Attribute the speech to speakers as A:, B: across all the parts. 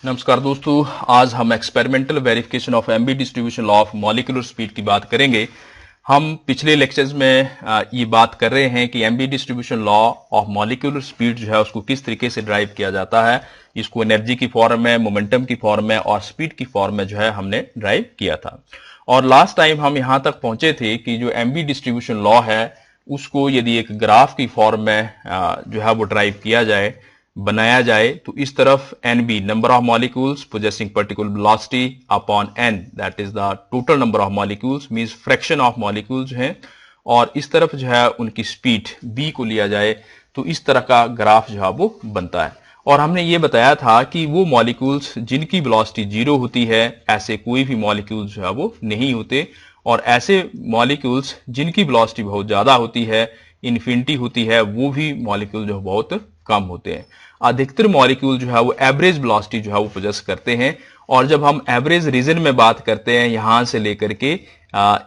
A: नमस्कार दोस्तों, आज हम experimental verification of MB distribution law of molecular speed की बात करेंगे। हम पिछले लेक्चर्स में ये बात कर रहे हैं कि MB distribution law of molecular speed जो है उसको किस तरीके से ड्राइव किया जाता है। इसको एनर्जी की फॉर्म में, मोमेंटम की फॉर्म में और स्पीड की फॉर्म में जो है हमने ड्राइव किया था। और लास्ट टाइम हम यहाँ तक पहुंचे थे कि जो एमबी डिस्ट्रीब्यूशन लॉ है उसको यदि एक ग्राफ की फॉर्म में जो है वो ड्राइव किया जाए, बनाया जाए, तो इस तरफ NB number of molecules possessing particular velocity upon n that is the total number of molecules means fraction of molecules हैं, और इस तरफ जो है उनकी स्पीड b को लिया जाए तो इस तरह का ग्राफ जो है वो बनता है। और हमने ये बताया था कि वो मॉलिक्यूल्स जिनकी वेलोसिटी 0 होती है ऐसे कोई भी मॉलिक्यूल्स जो है वो नहीं होते, और ऐसे मॉलिक्यूल्स जिनकी वेलोसिटी बहुत ज्यादा होती है, इन्फिनिटी होती है, वो भी मॉलिक्यूल जो बहुत कम होते हैं। अधिकतर मॉलिक्यूल जो है वो एवरेज वेलोसिटी जो है वो पोजेस करते हैं, और जब हम एवरेज रीजन में बात करते हैं यहां से लेकर के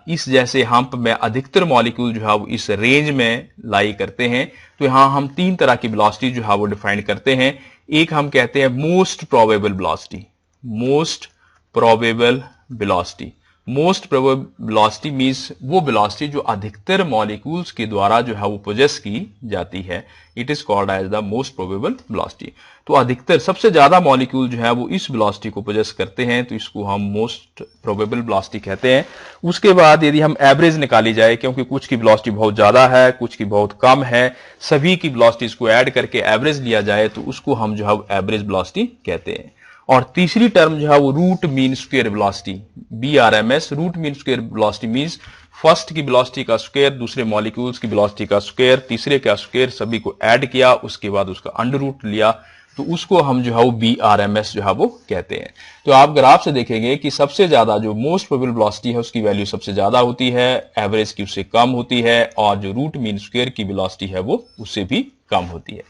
A: इस जैसे हम्प में अधिकतर मॉलिक्यूल जो है वो इस रेंज में लाई करते हैं, तो यहां हम तीन तरह की वेलोसिटी जो है वो डिफाइन करते हैं। एक हम कहते हैं most probable velocity. Most probable velocity most probable velocity means वो वेलोसिटी जो अधिकतर मॉलिक्यूल्स के द्वारा जो है वो पोजेस की जाती है। It is called as the most probable velocity. तो अधिकतर सबसे ज्यादा मॉलिक्यूल जो है वो इस वेलोसिटी को पोजेस करते हैं, तो इसको हम मोस्ट प्रोबेबल वेलोसिटी कहते हैं। उसके बाद यदि हम एवरेज निकाली जाए, क्योंकि कुछ की वेलोसिटी बहुत ज्यादा है, कुछ की बहुत कम है, सभी की वेलोसिटीज को ऐड करके एवरेज लिया जाए तो उसको हम जो है एवरेज वेलोसिटी कहते हैं। और तीसरी टर्म जो है वो root mean square velocity, BRMS। Root mean square velocity means first की वेलोसिटी का स्क्वायर, दूसरे मॉलिक्यूल्स की वेलोसिटी का स्क्वायर, तीसरे का स्क्वायर, सभी को ऐड किया, उसके बाद उसका अंडर रूट लिया, तो उसको हम जो है वो BRMS जो है वो कहते हैं। तो आप ग्राफ से देखेंगे कि सबसे ज्यादा जो मोस्ट प्रोबेबल वेलोसिटी है उसकी वैल्यू सबसे ज्यादा होती है, एवरेज की उससे कम होती है, और जो रूट मीन स्क्वायर की वेलोसिटी है वो उससे भी कम होती है।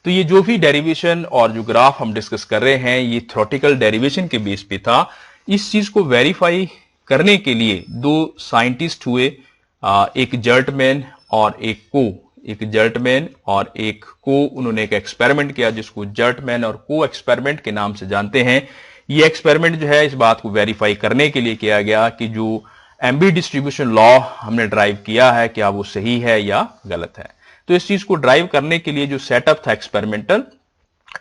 A: तो ये जो भी डेरिवेशन और जो ग्राफ हम डिस्कस कर रहे हैं ये थ्योरेटिकल डेरिवेशन के बेस पे था। इस चीज को वेरीफाई करने के लिए दो साइंटिस्ट हुए, एक जर्टमैन और एक को उन्होंने एक एक्सपेरिमेंट किया जिसको जर्टमैन और को एक्सपेरिमेंट के नाम से जानते हैं। ये एक्सपेरिमेंट जो है इस बात को वेरीफाई करने के लिए किया गया कि जो एमबी डिस्ट्रीब्यूशन लॉ हमने ड्राइव किया है क्या वो सही है या गलत है। तो इस चीज को ड्राइव करने के लिए जो सेटअप था एक्सपेरिमेंटल,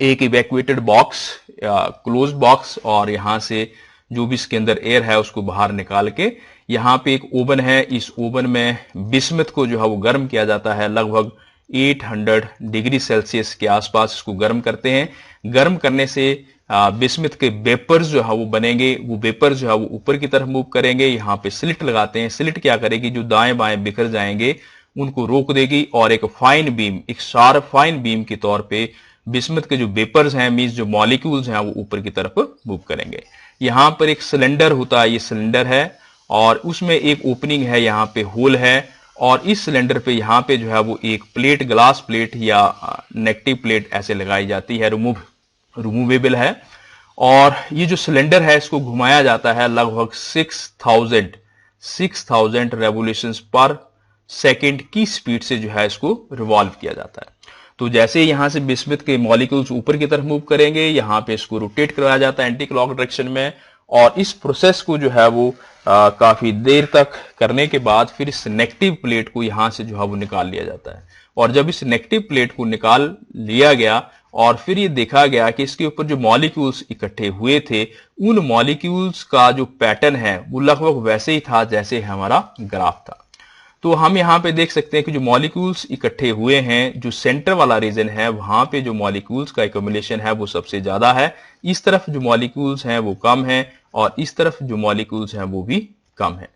A: एक इवैक्यूएटेड बॉक्स, क्लोज बॉक्स, और यहां से जो भी इसके अंदर एयर है उसको बाहर निकाल के यहां पे एक ओवन है, इस ओवन में बिस्मथ को जो है वो गर्म किया जाता है, लगभग 800 डिग्री सेल्सियस के आसपास इसको गर्म करते हैं। गर्म करने से बिस्मथ के वेपर्स जो है वो बनेंगे, वो वेपर्स जो है वो ऊपर की तरफ मूव करेंगे। यहाँ पे स्लिट लगाते हैं, स्लिट क्या करेगी, जो दाएं बाएं बिखर जाएंगे उनको रोक देगी, और एक फाइन बीम, एक शार्प फाइन बीम के तौर पे बिस्मथ के जो वेपर्स हैं मींस जो मॉलिक्यूल्स हैं वो ऊपर की तरफ मूव करेंगे। यहां पर एक सिलेंडर होता है, ये सिलेंडर है, और उसमें एक ओपनिंग है, यहां पे होल है, और इस सिलेंडर पे यहां पे जो है वो एक प्लेट, ग्लास प्लेट या नेगेटिव प्लेट ऐसे लगाई जाती है, रिमूवेबल है। और ये जो सिलेंडर है इसको घुमाया जाता है लगभग 6000 रेवोल्यूशंस पर सेकेंड की स्पीड से जो है इसको रिवॉल्व किया जाता है। तो जैसे यहां से बिस्मथ के मॉलिक्यूल्स ऊपर की तरफ मूव करेंगे, यहां पे इसको रोटेट करवाया जाता है एंटी क्लॉक डायरेक्शन में, और इस प्रोसेस को जो है वो काफी देर तक करने के बाद फिर इस नेगेटिव प्लेट को यहां से जो है वो निकाल लिया जाता है। और जब इस नेगेटिव प्लेट को निकाल लिया गया और फिर ये देखा गया कि इसके ऊपर जो मॉलिक्यूल्स इकट्ठे हुए थे उन मॉलिक्यूल्स का जो पैटर्न है वो लगभग वैसे ही था जैसे हमारा ग्राफ था। तो हम यहाँ पे देख सकते हैं कि जो मॉलिक्यूल्स इकट्ठे हुए हैं, जो सेंटर वाला रीजन है वहां पे जो मॉलिक्यूल्स का एक्यूमुलेशन है वो सबसे ज्यादा है, इस तरफ जो मॉलिक्यूल्स हैं वो कम है, और इस तरफ जो मॉलिक्यूल्स हैं वो भी कम है।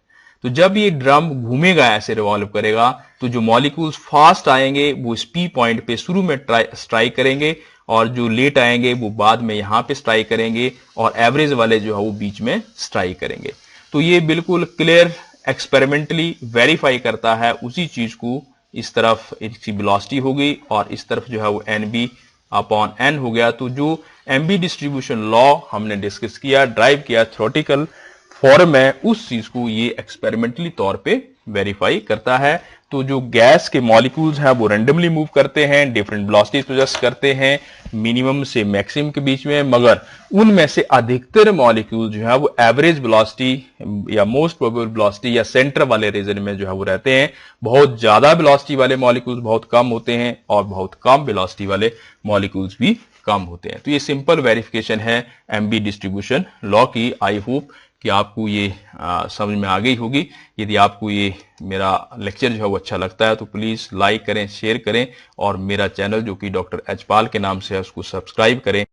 A: तो जब ये ड्रम घूमेगा, ऐसे रिवॉल्व करेगा, तो जो मॉलिक्यूल्स फास्ट आएंगे वो इस पी पॉइंट पे शुरू में स्ट्राइक करेंगे, और जो लेट आएंगे वो बाद में यहाँ पे स्ट्राइक करेंगे, और एवरेज वाले जो है वो बीच में स्ट्राइक करेंगे। तो ये बिल्कुल क्लियर एक्सपेरिमेंटली वेरीफाई करता है उसी चीज को। इस तरफ इसकी वेलोसिटी हो गई और इस तरफ जो है वो NB अपॉन n हो गया। तो जो एमबी डिस्ट्रीब्यूशन लॉ हमने डिस्कस किया, ड्राइव किया थ्योरेटिकल फॉर्म में, उस चीज को ये एक्सपेरिमेंटली तौर पे वेरीफाई करता है। तो जो गैस के मॉलिक्यूल्स हैं वो रैंडमली मूव करते हैं, डिफरेंट वेलोसिटीज पोजेस करते हैं मिनिमम से मैक्सिमम के बीच में, मगर उनमें से अधिकतर मॉलिक्यूल जो है वो एवरेज वेलोसिटी या मोस्ट प्रोबेबल वेलोसिटी या सेंटर वाले रीजन में जो है वो रहते हैं। बहुत ज्यादा वेलोसिटी वाले मॉलिक्यूल्स बहुत कम होते हैं और बहुत कम वेलोसिटी वाले मॉलिक्यूल्स भी कम होते हैं। तो ये सिंपल वेरिफिकेशन है एमबी डिस्ट्रीब्यूशन लॉ की। आई होप कि आपको ये समझ में आ गई होगी। यदि आपको ये मेरा लेक्चर जो है वो अच्छा लगता है तो प्लीज लाइक करें, शेयर करें और मेरा चैनल जो कि डॉक्टर एचपाल के नाम से है उसको सब्सक्राइब करें।